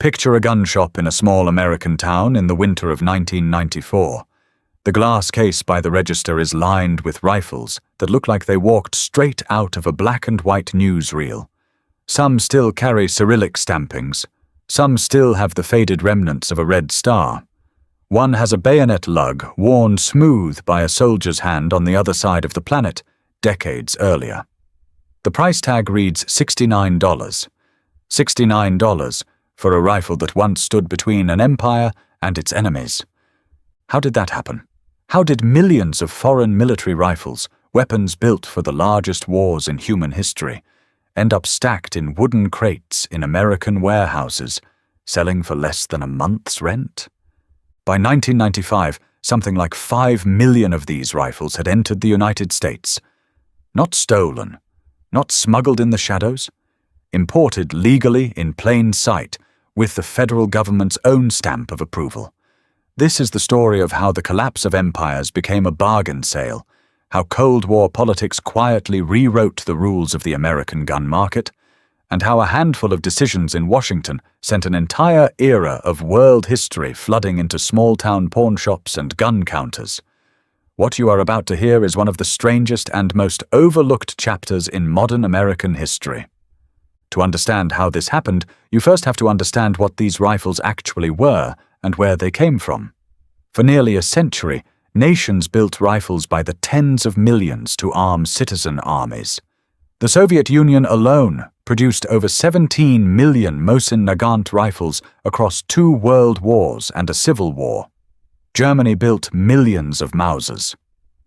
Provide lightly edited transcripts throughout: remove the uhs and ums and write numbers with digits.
Picture a gun shop in a small American town in the winter of 1994. The glass case by the register is lined with rifles that look like they walked straight out of a black and white newsreel. Some still carry Cyrillic stampings. Some still have the faded remnants of a red star. One has a bayonet lug worn smooth by a soldier's hand on the other side of the planet, decades earlier. The price tag reads $69. $69 for a rifle that once stood between an empire and its enemies. How did that happen? How did millions of foreign military rifles, weapons built for the largest wars in human history, end up stacked in wooden crates in American warehouses, selling for less than a month's rent? By 1995, something like 5 million of these rifles had entered the United States. Not stolen, not smuggled in the shadows, imported legally in plain sight with the federal government's own stamp of approval. This is the story of how the collapse of empires became a bargain sale, how Cold War politics quietly rewrote the rules of the American gun market, and how a handful of decisions in Washington sent an entire era of world history flooding into small-town pawnshops and gun counters. What you are about to hear is one of the strangest and most overlooked chapters in modern American history. To understand how this happened, you first have to understand what these rifles actually were and where they came from. For nearly a century, nations built rifles by the tens of millions to arm citizen armies. The Soviet Union alone produced over 17 million Mosin Nagant rifles across 2 world wars and a civil war. Germany built millions of Mausers.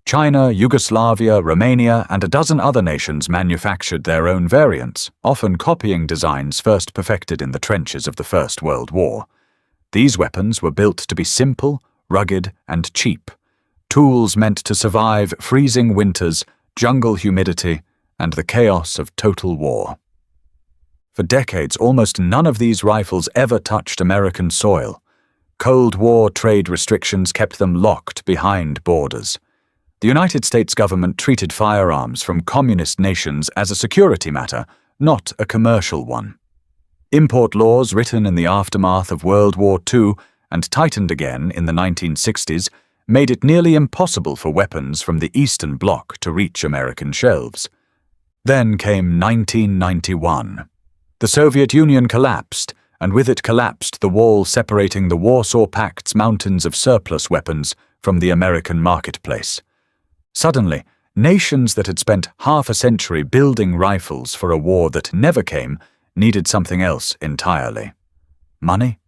China, Yugoslavia, Romania, and a dozen other nations manufactured their own variants, often copying designs first perfected in the trenches of the First World War. These weapons were built to be simple, rugged, and cheap, tools meant to survive freezing winters, jungle humidity, and the chaos of total war. For decades, almost none of these rifles ever touched American soil. Cold War trade restrictions kept them locked behind borders. The United States government treated firearms from communist nations as a security matter, not a commercial one. Import laws written in the aftermath of World War II and tightened again in the 1960s made it nearly impossible for weapons from the Eastern Bloc to reach American shelves. Then came 1991. The Soviet Union collapsed, and with it collapsed the wall separating the Warsaw Pact's mountains of surplus weapons from the American marketplace. Suddenly, nations that had spent half a century building rifles for a war that never came needed something else entirely. Money?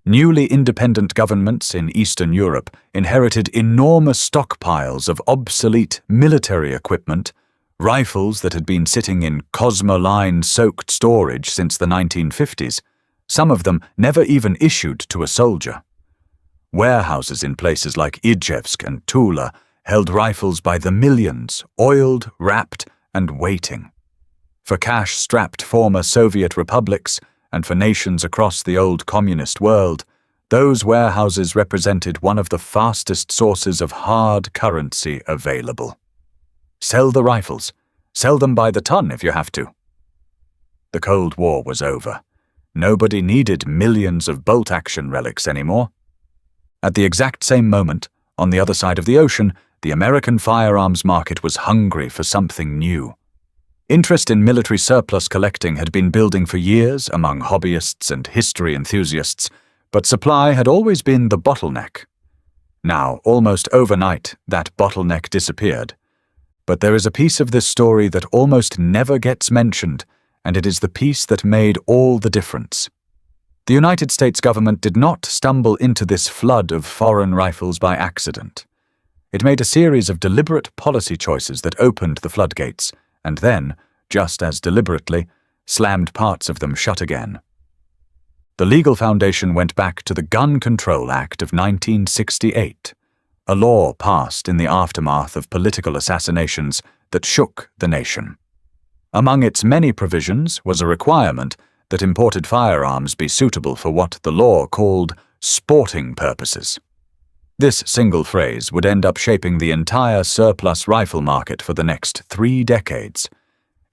Newly independent governments in Eastern Europe inherited enormous stockpiles of obsolete military equipment, rifles that had been sitting in Cosmoline-soaked storage since the 1950s, some of them never even issued to a soldier. Warehouses in places like Izhevsk and Tula held rifles by the millions, oiled, wrapped, and waiting. For cash-strapped former Soviet republics, and for nations across the old communist world, those warehouses represented one of the fastest sources of hard currency available. Sell the rifles. Sell them by the ton if you have to. The Cold War was over. Nobody needed millions of bolt-action relics anymore. At the exact same moment, on the other side of the ocean, the American firearms market was hungry for something new. Interest in military surplus collecting had been building for years among hobbyists and history enthusiasts, but supply had always been the bottleneck. Now, almost overnight, that bottleneck disappeared. But there is a piece of this story that almost never gets mentioned, and it is the piece that made all the difference. The United States government did not stumble into this flood of foreign rifles by accident. It made a series of deliberate policy choices that opened the floodgates, and then, just as deliberately, slammed parts of them shut again. The legal foundation went back to the Gun Control Act of 1968, a law passed in the aftermath of political assassinations that shook the nation. Among its many provisions was a requirement that imported firearms be suitable for what the law called sporting purposes. This single phrase would end up shaping the entire surplus rifle market for the next 3 decades.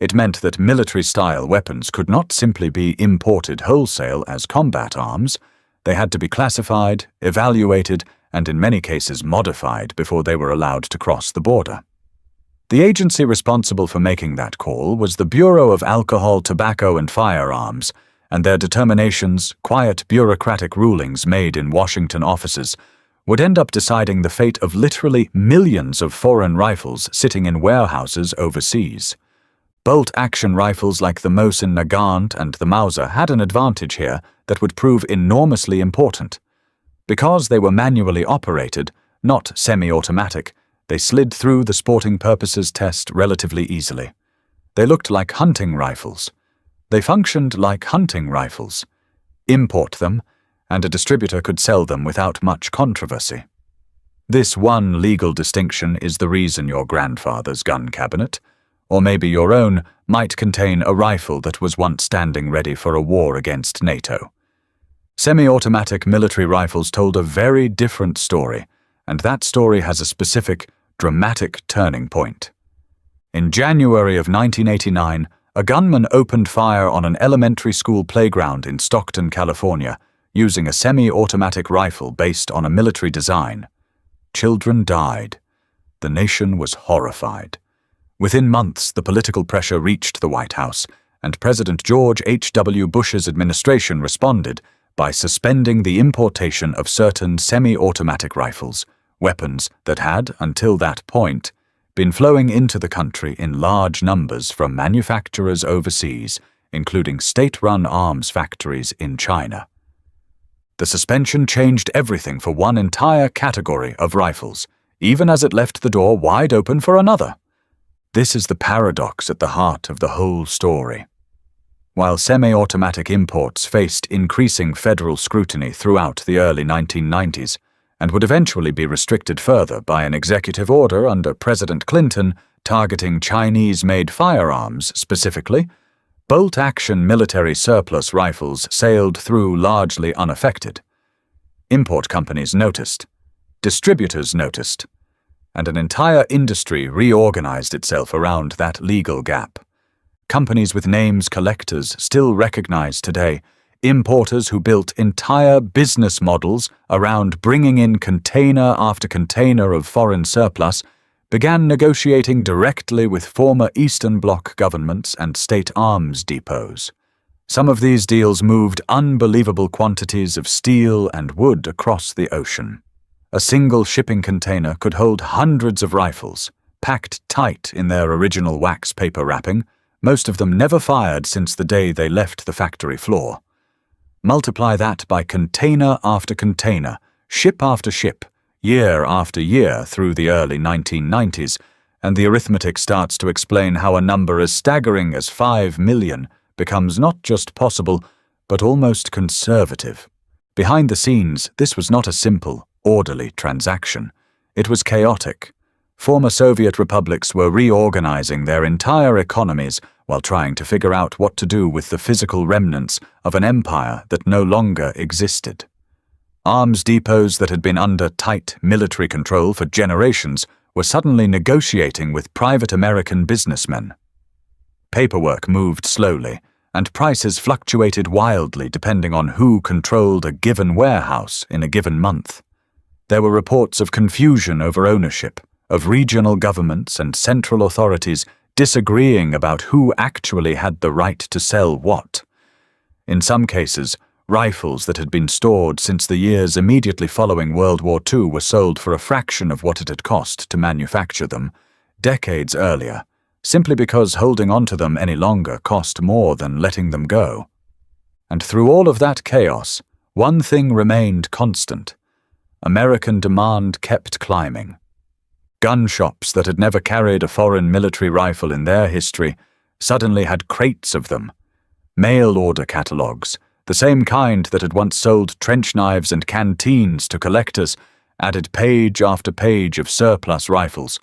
It meant that military-style weapons could not simply be imported wholesale as combat arms. They had to be classified, evaluated, and in many cases modified before they were allowed to cross the border. The agency responsible for making that call was the Bureau of Alcohol, Tobacco, and Firearms, and their determinations, quiet bureaucratic rulings made in Washington offices, would end up deciding the fate of literally millions of foreign rifles sitting in warehouses overseas. Bolt-action rifles like the Mosin Nagant and the Mosin had an advantage here that would prove enormously important. Because they were manually operated, not semi-automatic, they slid through the sporting purposes test relatively easily. They looked like hunting rifles. They functioned like hunting rifles. Import them, and a distributor could sell them without much controversy. This one legal distinction is the reason your grandfather's gun cabinet, or maybe your own, might contain a rifle that was once standing ready for a war against NATO. Semi-automatic military rifles told a very different story, and that story has a specific, dramatic turning point. In January of 1989, a gunman opened fire on an elementary school playground in Stockton, California, using a semi-automatic rifle based on a military design. Children died. The nation was horrified. Within months, the political pressure reached the White House, and President George H.W. Bush's administration responded by suspending the importation of certain semi-automatic rifles, weapons that had, until that point, been flowing into the country in large numbers from manufacturers overseas, including state-run arms factories in China. The suspension changed everything for one entire category of rifles, even as it left the door wide open for another. This is the paradox at the heart of the whole story. While semi-automatic imports faced increasing federal scrutiny throughout the early 1990s, and would eventually be restricted further by an executive order under President Clinton targeting Chinese-made firearms specifically, bolt-action military surplus rifles sailed through largely unaffected. Import companies noticed, distributors noticed, and an entire industry reorganized itself around that legal gap. Companies with names collectors still recognize today, importers who built entire business models around bringing in container after container of foreign surplus, began negotiating directly with former Eastern Bloc governments and state arms depots. Some of these deals moved unbelievable quantities of steel and wood across the ocean. A single shipping container could hold hundreds of rifles, packed tight in their original wax paper wrapping, most of them never fired since the day they left the factory floor. Multiply that by container after container, ship after ship, year after year through the early 1990s, and the arithmetic starts to explain how a number as staggering as 5 million becomes not just possible, but almost conservative. Behind the scenes, this was not a simple, orderly transaction. It was chaotic. Former Soviet republics were reorganizing their entire economies while trying to figure out what to do with the physical remnants of an empire that no longer existed. Arms depots that had been under tight military control for generations were suddenly negotiating with private American businessmen. Paperwork moved slowly, and prices fluctuated wildly depending on who controlled a given warehouse in a given month. There were reports of confusion over ownership, of regional governments and central authorities disagreeing about who actually had the right to sell what. In some cases, rifles that had been stored since the years immediately following World War II were sold for a fraction of what it had cost to manufacture them, decades earlier, simply because holding on to them any longer cost more than letting them go. And through all of that chaos, one thing remained constant. American demand kept climbing. Gun shops that had never carried a foreign military rifle in their history suddenly had crates of them. Mail-order catalogs, the same kind that had once sold trench knives and canteens to collectors, added page after page of surplus rifles,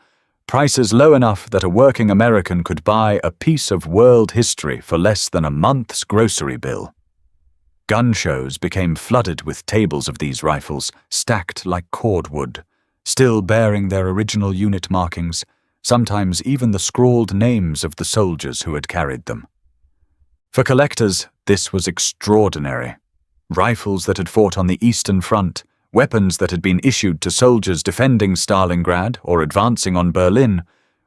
prices low enough that a working American could buy a piece of world history for less than a month's grocery bill. Gun shows became flooded with tables of these rifles, stacked like cordwood, still bearing their original unit markings, sometimes even the scrawled names of the soldiers who had carried them. For collectors, this was extraordinary. Rifles that had fought on the Eastern Front, weapons that had been issued to soldiers defending Stalingrad or advancing on Berlin,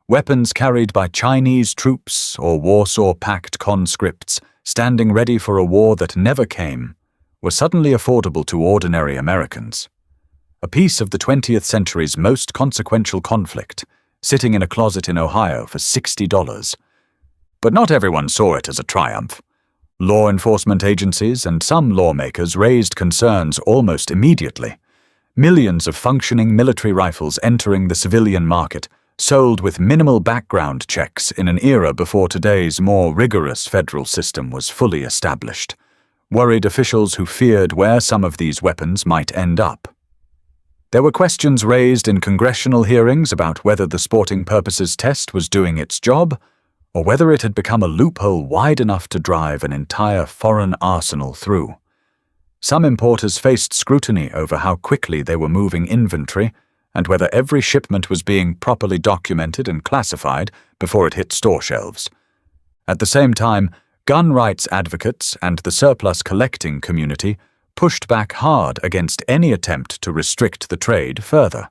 weapons carried by Chinese troops or Warsaw Pact conscripts standing ready for a war that never came, were suddenly affordable to ordinary Americans. A piece of the 20th century's most consequential conflict, sitting in a closet in Ohio for $60. But not everyone saw it as a triumph. Law enforcement agencies and some lawmakers raised concerns almost immediately. Millions of functioning military rifles entering the civilian market, sold with minimal background checks in an era before today's more rigorous federal system was fully established, worried officials who feared where some of these weapons might end up. There were questions raised in congressional hearings about whether the sporting purposes test was doing its job, or whether it had become a loophole wide enough to drive an entire foreign arsenal through. Some importers faced scrutiny over how quickly they were moving inventory, and whether every shipment was being properly documented and classified before it hit store shelves. At the same time, gun rights advocates and the surplus collecting community pushed back hard against any attempt to restrict the trade further.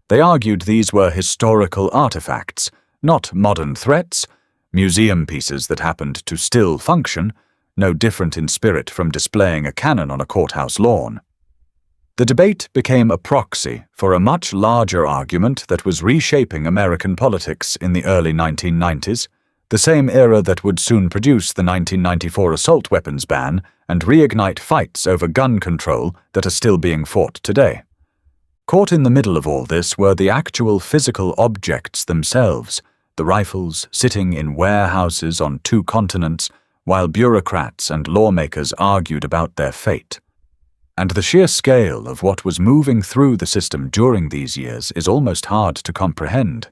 They argued these were historical artifacts, not modern threats, museum pieces that happened to still function, no different in spirit from displaying a cannon on a courthouse lawn. The debate became a proxy for a much larger argument that was reshaping American politics in the early 1990s, the same era that would soon produce the 1994 assault weapons ban and reignite fights over gun control that are still being fought today. Caught in the middle of all this were the actual physical objects themselves, the rifles sitting in warehouses on 2 continents, while bureaucrats and lawmakers argued about their fate. And the sheer scale of what was moving through the system during these years is almost hard to comprehend.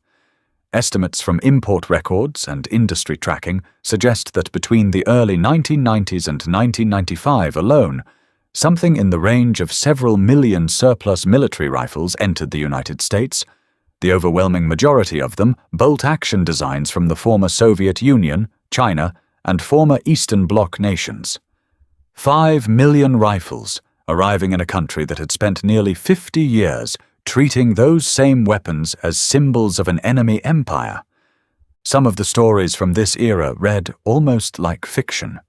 Estimates from import records and industry tracking suggest that between the early 1990s and 1995 alone, something in the range of several million surplus military rifles entered the United States, the overwhelming majority of them bolt-action designs from the former Soviet Union, China, and former Eastern Bloc nations. 5 million rifles, arriving in a country that had spent nearly 50 years treating those same weapons as symbols of an enemy empire. Some of the stories from this era read almost like fiction.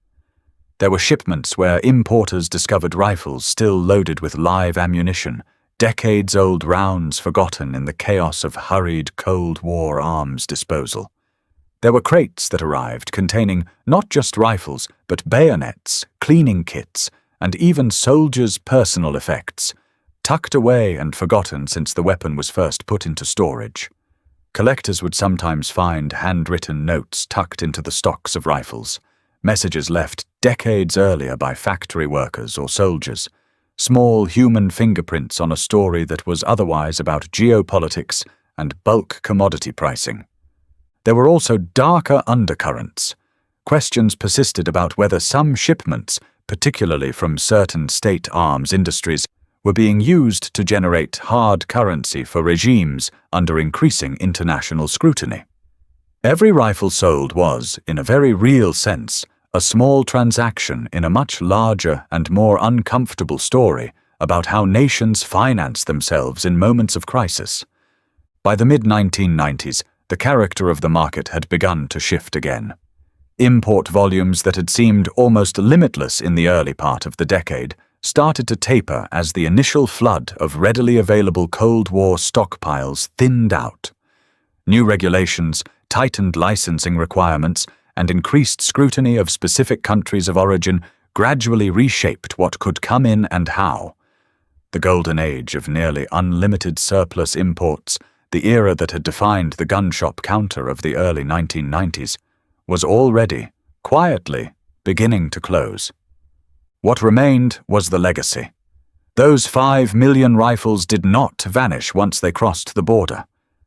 There were shipments where importers discovered rifles still loaded with live ammunition, decades-old rounds forgotten in the chaos of hurried Cold War arms disposal. There were crates that arrived containing not just rifles, but bayonets, cleaning kits, and even soldiers' personal effects, tucked away and forgotten since the weapon was first put into storage. Collectors would sometimes find handwritten notes tucked into the stocks of rifles, messages left decades earlier by factory workers or soldiers, small human fingerprints on a story that was otherwise about geopolitics and bulk commodity pricing. There were also darker undercurrents. Questions persisted about whether some shipments, particularly from certain state arms industries, were being used to generate hard currency for regimes under increasing international scrutiny. Every rifle sold was, in a very real sense, a small transaction in a much larger and more uncomfortable story about how nations finance themselves in moments of crisis. By the mid-1990s, the character of the market had begun to shift again. Import volumes that had seemed almost limitless in the early part of the decade started to taper as the initial flood of readily available Cold War stockpiles thinned out. New regulations, tightened licensing requirements, and increased scrutiny of specific countries of origin gradually reshaped what could come in and how. The golden age of nearly unlimited surplus imports, the era that had defined the gun shop counter of the early 1990s, was already, quietly, beginning to close. What remained was the legacy. Those 5 million rifles did not vanish once they crossed the border.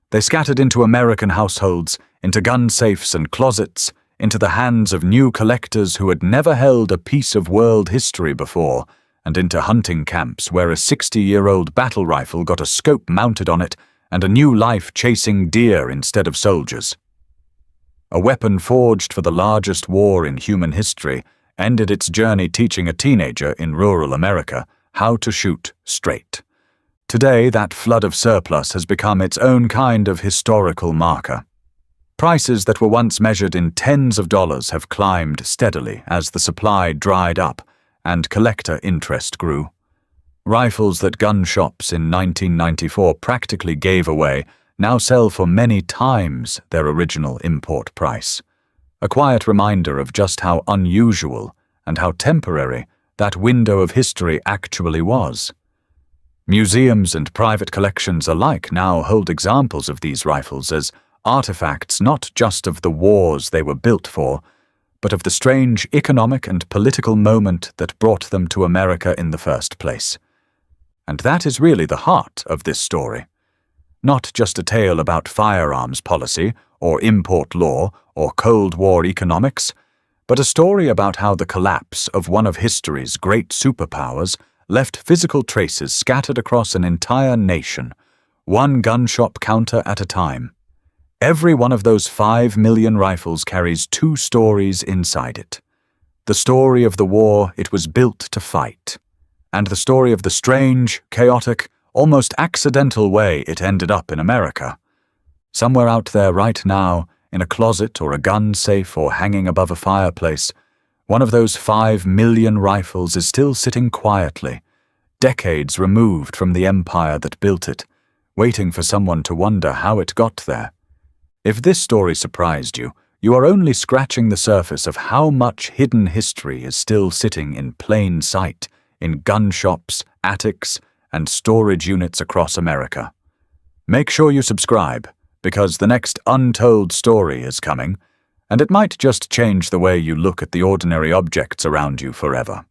They scattered into American households, into gun safes and closets, into the hands of new collectors who had never held a piece of world history before, and into hunting camps where a 60-year-old battle rifle got a scope mounted on it and a new life chasing deer instead of soldiers. A weapon forged for the largest war in human history ended its journey teaching a teenager in rural America how to shoot straight. Today, that flood of surplus has become its own kind of historical marker. Prices that were once measured in tens of dollars have climbed steadily as the supply dried up and collector interest grew. Rifles that gun shops in 1994 practically gave away now sell for many times their original import price. A quiet reminder of just how unusual and how temporary that window of history actually was. Museums and private collections alike now hold examples of these rifles as artifacts not just of the wars they were built for, but of the strange economic and political moment that brought them to America in the first place. And that is really the heart of this story. Not just a tale about firearms policy, or import law, or Cold War economics, but a story about how the collapse of one of history's great superpowers left physical traces scattered across an entire nation, one gun shop counter at a time. Every one of those 5 million rifles carries 2 stories inside it. The story of the war it was built to fight, and the story of the strange, chaotic, almost accidental way it ended up in America. Somewhere out there right now, in a closet or a gun safe or hanging above a fireplace, one of those 5 million rifles is still sitting quietly, decades removed from the empire that built it, waiting for someone to wonder how it got there. If this story surprised you, you are only scratching the surface of how much hidden history is still sitting in plain sight in gun shops, attics, and storage units across America. Make sure you subscribe, because the next untold story is coming, and it might just change the way you look at the ordinary objects around you forever.